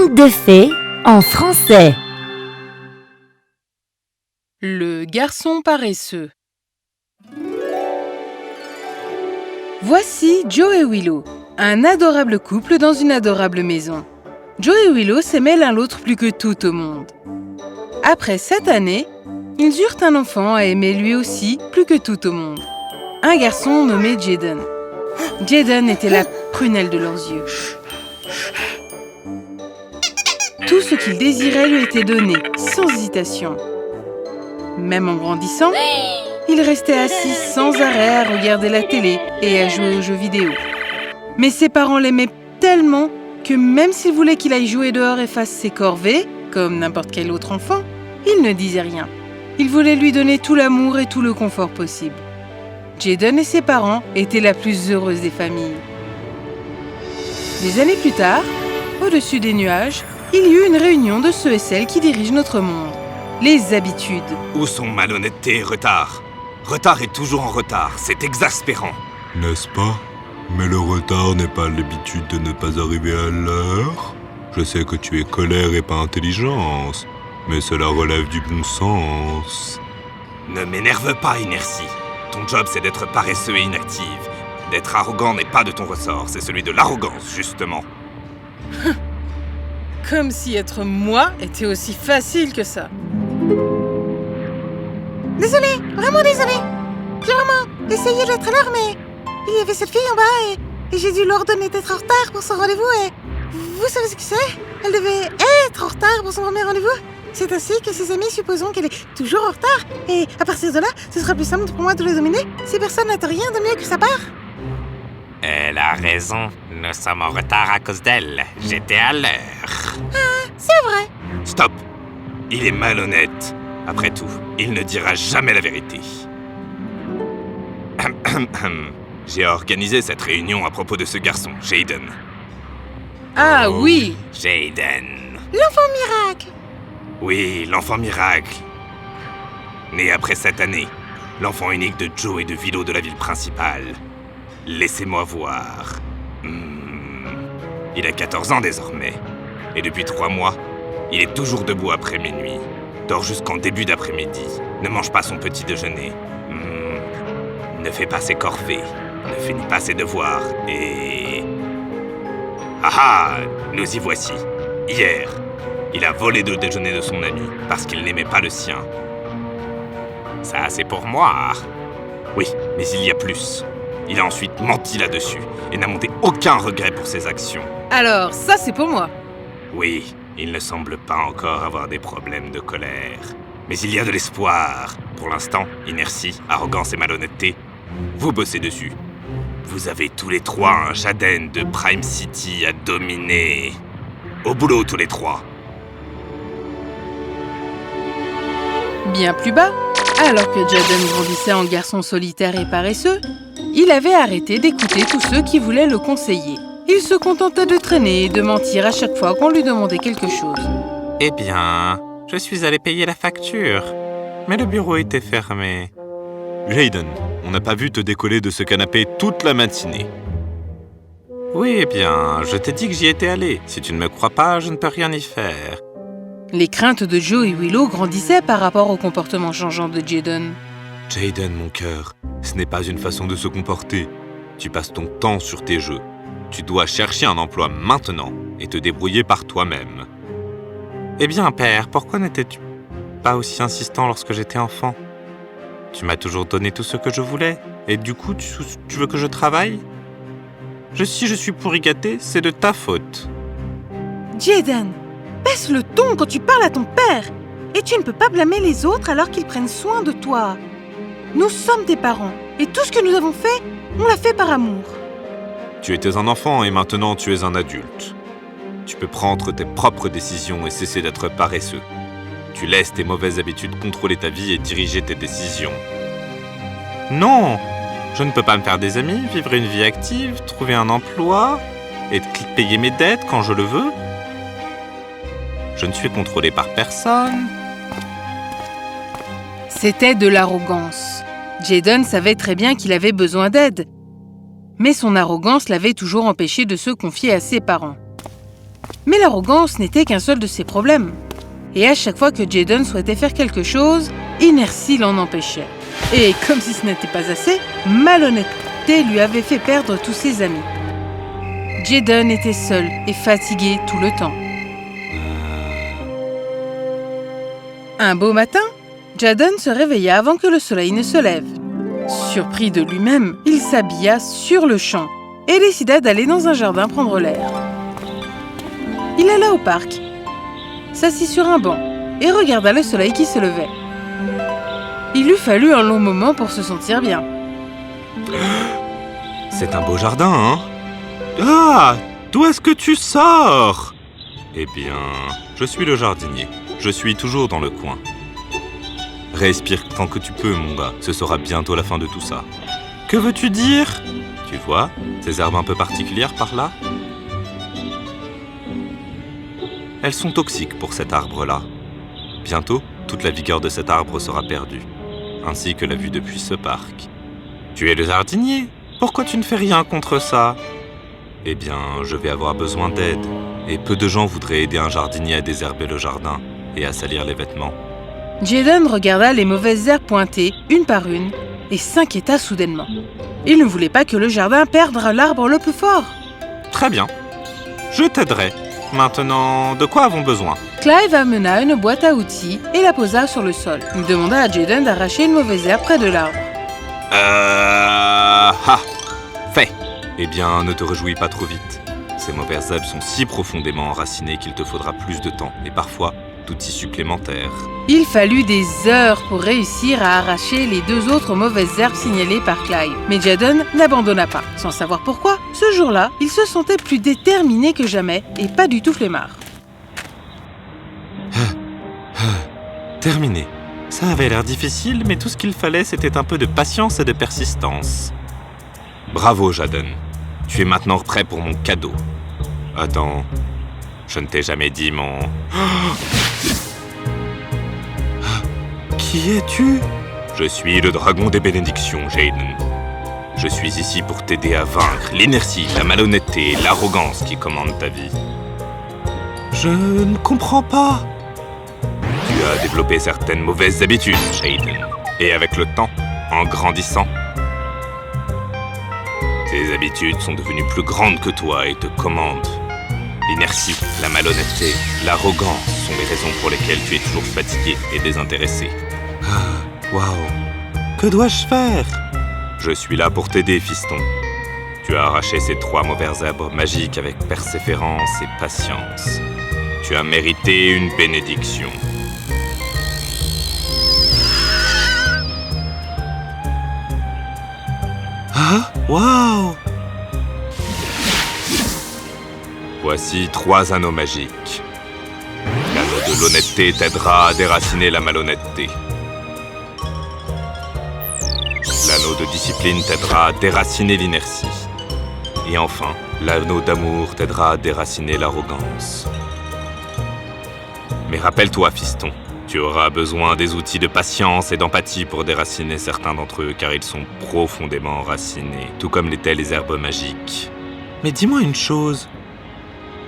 Conte de fées en français. Le garçon paresseux. Voici Joe et Willow, un adorable couple dans une adorable maison. Joe et Willow s'aimaient l'un l'autre plus que tout au monde. Après 7 années, ils eurent un enfant à aimer lui aussi plus que tout au monde. Un garçon nommé Jaden. Jaden était la prunelle de leurs yeux. Tout ce qu'il désirait lui était donné, sans hésitation. Même en grandissant, il restait assis sans arrêt à regarder la télé et à jouer aux jeux vidéo. Mais ses parents l'aimaient tellement que même s'ils voulaient qu'il aille jouer dehors et fasse ses corvées, comme n'importe quel autre enfant, ils ne disaient rien. Ils voulaient lui donner tout l'amour et tout le confort possible. Jaden et ses parents étaient la plus heureuse des familles. Des années plus tard, au-dessus des nuages, il y eut une réunion de ceux et celles qui dirigent notre monde. Les habitudes. Où sont malhonnêteté et retard? Retard est toujours en retard, c'est exaspérant. N'est-ce pas? Mais le retard n'est pas l'habitude de ne pas arriver à l'heure. Je sais que tu es colère et pas intelligence, mais cela relève du bon sens. Ne m'énerve pas, Inertie. Ton job, c'est d'être paresseux et inactif. D'être arrogant n'est pas de ton ressort, c'est celui de l'arrogance, justement. Comme si être moi était aussi facile que ça. Désolée, vraiment désolée. J'ai vraiment essayé d'être à l'heure, mais il y avait cette fille en bas et j'ai dû lui ordonner d'être en retard pour son rendez-vous et vous savez ce que c'est? Elle devait être en retard pour son premier rendez-vous. C'est ainsi que ses amis supposons qu'elle est toujours en retard et à partir de là, ce sera plus simple pour moi de le dominer si personne n'attend rien de mieux que sa part. Elle a raison, nous sommes en retard à cause d'elle. J'étais à l'heure. Ah, c'est vrai. Stop! Il est malhonnête. Après tout, il ne dira jamais la vérité. J'ai organisé cette réunion à propos de ce garçon, Jaden. Ah oui! Jaden. L'enfant miracle. Oui, l'enfant miracle. Né après cette année, l'enfant unique de Joe et de Willow de la ville principale. Laissez-moi voir. Il a 14 ans désormais. Et depuis 3 mois, il est toujours debout après minuit. Dort jusqu'en début d'après-midi. Ne mange pas son petit déjeuner. Ne fait pas ses corvées. Ne finit pas ses devoirs. Et... Ah, nous y voici. Hier, il a volé le déjeuner de son ami parce qu'il n'aimait pas le sien. Ça, c'est pour moi. Oui, mais il y a plus. Il a ensuite menti là-dessus et n'a monté aucun regret pour ses actions. Alors, ça c'est pour moi. Oui, il ne semble pas encore avoir des problèmes de colère. Mais il y a de l'espoir. Pour l'instant, inertie, arrogance et malhonnêteté, vous bossez dessus. Vous avez tous les 3 un Jaden de Prime City à dominer. Au boulot tous les 3. Bien plus bas, alors que Jaden grandissait en garçon solitaire et paresseux, il avait arrêté d'écouter tous ceux qui voulaient le conseiller. Il se contentait de traîner et de mentir à chaque fois qu'on lui demandait quelque chose. Eh bien, je suis allé payer la facture, mais le bureau était fermé. Jaden, on n'a pas vu te décoller de ce canapé toute la matinée. Oui, eh bien, je t'ai dit que j'y étais allé. Si tu ne me crois pas, je ne peux rien y faire. Les craintes de Joe et Willow grandissaient par rapport au comportement changeant de Jaden. Jaden, mon cœur, ce n'est pas une façon de se comporter. Tu passes ton temps sur tes jeux. Tu dois chercher un emploi maintenant et te débrouiller par toi-même. Eh bien, père, pourquoi n'étais-tu pas aussi insistant lorsque j'étais enfant? Tu m'as toujours donné tout ce que je voulais, et du coup, tu veux que je travaille? Si je suis pourri gâté, c'est de ta faute. Jaden, baisse le ton quand tu parles à ton père. Et tu ne peux pas blâmer les autres alors qu'ils prennent soin de toi. Nous sommes tes parents, et tout ce que nous avons fait, on l'a fait par amour. Tu étais un enfant et maintenant tu es un adulte. Tu peux prendre tes propres décisions et cesser d'être paresseux. Tu laisses tes mauvaises habitudes contrôler ta vie et diriger tes décisions. Non! Je ne peux pas me faire des amis, vivre une vie active, trouver un emploi et payer mes dettes quand je le veux. Je ne suis contrôlé par personne. C'était de l'arrogance. Jaden savait très bien qu'il avait besoin d'aide. Mais son arrogance l'avait toujours empêché de se confier à ses parents. Mais l'arrogance n'était qu'un seul de ses problèmes. Et à chaque fois que Jayden souhaitait faire quelque chose, inertie l'en empêchait. Et comme si ce n'était pas assez, malhonnêteté lui avait fait perdre tous ses amis. Jayden était seul et fatigué tout le temps. Un beau matin, Jayden se réveilla avant que le soleil ne se lève. Surpris de lui-même, il s'habilla sur le champ et décida d'aller dans un jardin prendre l'air. Il alla au parc, s'assit sur un banc et regarda le soleil qui se levait. Il lui fallut un long moment pour se sentir bien. C'est un beau jardin, hein? Ah! D'où est-ce que tu sors? Eh bien, je suis le jardinier. Je suis toujours dans le coin. Respire tant que tu peux, mon gars. Ce sera bientôt la fin de tout ça. Que veux-tu dire? Tu vois, ces herbes un peu particulières par là? Elles sont toxiques pour cet arbre-là. Bientôt, toute la vigueur de cet arbre sera perdue, ainsi que la vue depuis ce parc. Tu es le jardinier. Pourquoi tu ne fais rien contre ça? Eh bien, je vais avoir besoin d'aide. Et peu de gens voudraient aider un jardinier à désherber le jardin et à salir les vêtements. Jayden regarda les mauvaises herbes pointer, une par une, et s'inquiéta soudainement. Il ne voulait pas que le jardin perde l'arbre le plus fort. Très bien. Je t'aiderai. Maintenant, de quoi avons besoin? Clive amena une boîte à outils et la posa sur le sol. Il demanda à Jayden d'arracher une mauvaise herbe près de l'arbre. Fait. Eh bien, ne te réjouis pas trop vite. Ces mauvaises herbes sont si profondément enracinées qu'il te faudra plus de temps, et parfois d'outils supplémentaires. Il fallut des heures pour réussir à arracher les 2 autres mauvaises herbes signalées par Clive. Mais Jayden n'abandonna pas. Sans savoir pourquoi, ce jour-là, il se sentait plus déterminé que jamais et pas du tout flemmard. Terminé. Ça avait l'air difficile, mais tout ce qu'il fallait, c'était un peu de patience et de persistance. Bravo, Jayden. Tu es maintenant prêt pour mon cadeau. Attends, je ne t'ai jamais dit mon... Qui es-tu? Je suis le dragon des bénédictions, Jayden. Je suis ici pour t'aider à vaincre l'inertie, la malhonnêteté et l'arrogance qui commandent ta vie. Je ne comprends pas. Tu as développé certaines mauvaises habitudes, Jayden. Et avec le temps, en grandissant, tes habitudes sont devenues plus grandes que toi et te commandent. L'inertie, la malhonnêteté, l'arrogance sont les raisons pour lesquelles tu es toujours fatigué et désintéressé. Ah, waouh! Que dois-je faire? Je suis là pour t'aider, fiston. Tu as arraché ces 3 mauvaises herbes magiques avec persévérance et patience. Tu as mérité une bénédiction. Ah, waouh! Voici 3 anneaux magiques. L'anneau de l'honnêteté t'aidera à déraciner la malhonnêteté. L'anneau de discipline t'aidera à déraciner l'inertie. Et enfin, l'anneau d'amour t'aidera à déraciner l'arrogance. Mais rappelle-toi, fiston, tu auras besoin des outils de patience et d'empathie pour déraciner certains d'entre eux, car ils sont profondément enracinés, tout comme l'étaient les herbes magiques. Mais dis-moi une chose.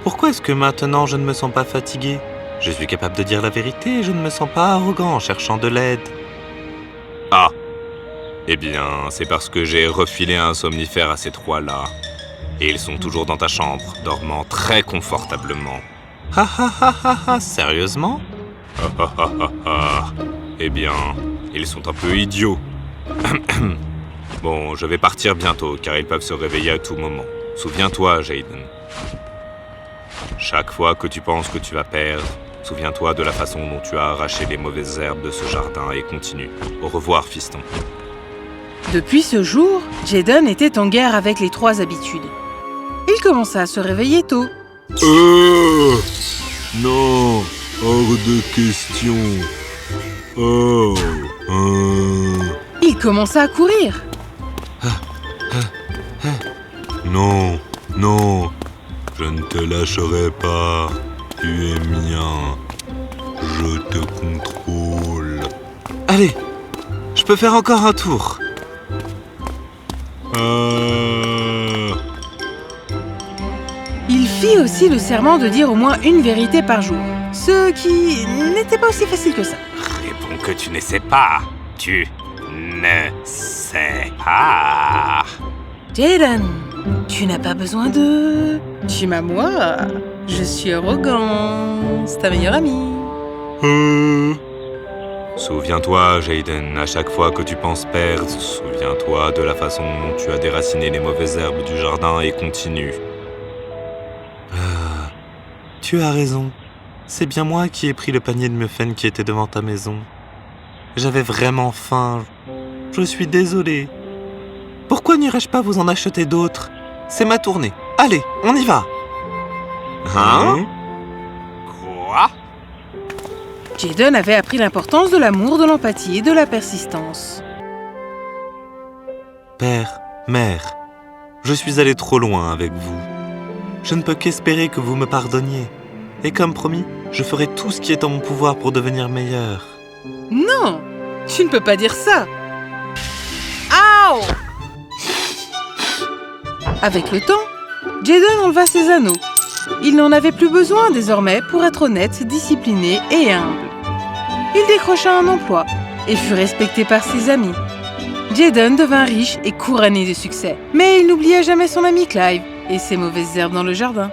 Pourquoi est-ce que maintenant je ne me sens pas fatigué? Je suis capable de dire la vérité et je ne me sens pas arrogant en cherchant de l'aide. Ah! Eh bien, c'est parce que j'ai refilé un somnifère à ces 3-là. Et ils sont toujours dans ta chambre, dormant très confortablement. Ha ha ha ha ha, sérieusement? Ha ha ha ha ha. Eh bien, ils sont un peu idiots. Bon, je vais partir bientôt, car ils peuvent se réveiller à tout moment. Souviens-toi, Jayden. Chaque fois que tu penses que tu vas perdre, souviens-toi de la façon dont tu as arraché les mauvaises herbes de ce jardin et continue. Au revoir, fiston. Depuis ce jour, Jayden était en guerre avec les 3 habitudes. Il commença à se réveiller tôt. Non, hors de question. Oh, Il commença à courir. non, non, je ne te lâcherai pas. Tu es mien. Je te contrôle. Allez, je peux faire encore un tour. Ah. Il fit fit aussi le serment de dire au moins une vérité par jour, ce qui n'était pas aussi facile que ça. Réponds que tu ne sais pas. Tu ne sais pas. Jaden, tu n'as pas besoin de... Tu m'as moi. Je suis arrogant. C'est ta meilleure amie. Souviens-toi, Jaden, à chaque fois que tu penses perdre, souviens-toi de la façon dont tu as déraciné les mauvaises herbes du jardin et continue. Tu as raison. C'est bien moi qui ai pris le panier de muffins qui était devant ta maison. J'avais vraiment faim. Je suis désolé. Pourquoi n'irais-je pas vous en acheter d'autres? C'est ma tournée. Allez, on y va. Hein? Quoi? Jaden avait appris l'importance de l'amour, de l'empathie et de la persistance. Père, mère, je suis allé trop loin avec vous. Je ne peux qu'espérer que vous me pardonniez. Et comme promis, je ferai tout ce qui est en mon pouvoir pour devenir meilleur. Non, tu ne peux pas dire ça. Aouh! Avec le temps, Jaden enleva ses anneaux. Il n'en avait plus besoin désormais pour être honnête, discipliné et humble. Il décrocha un emploi et fut respecté par ses amis. Jaden devint riche et couronné de succès. Mais il n'oublia jamais son ami Clive et ses mauvaises herbes dans le jardin.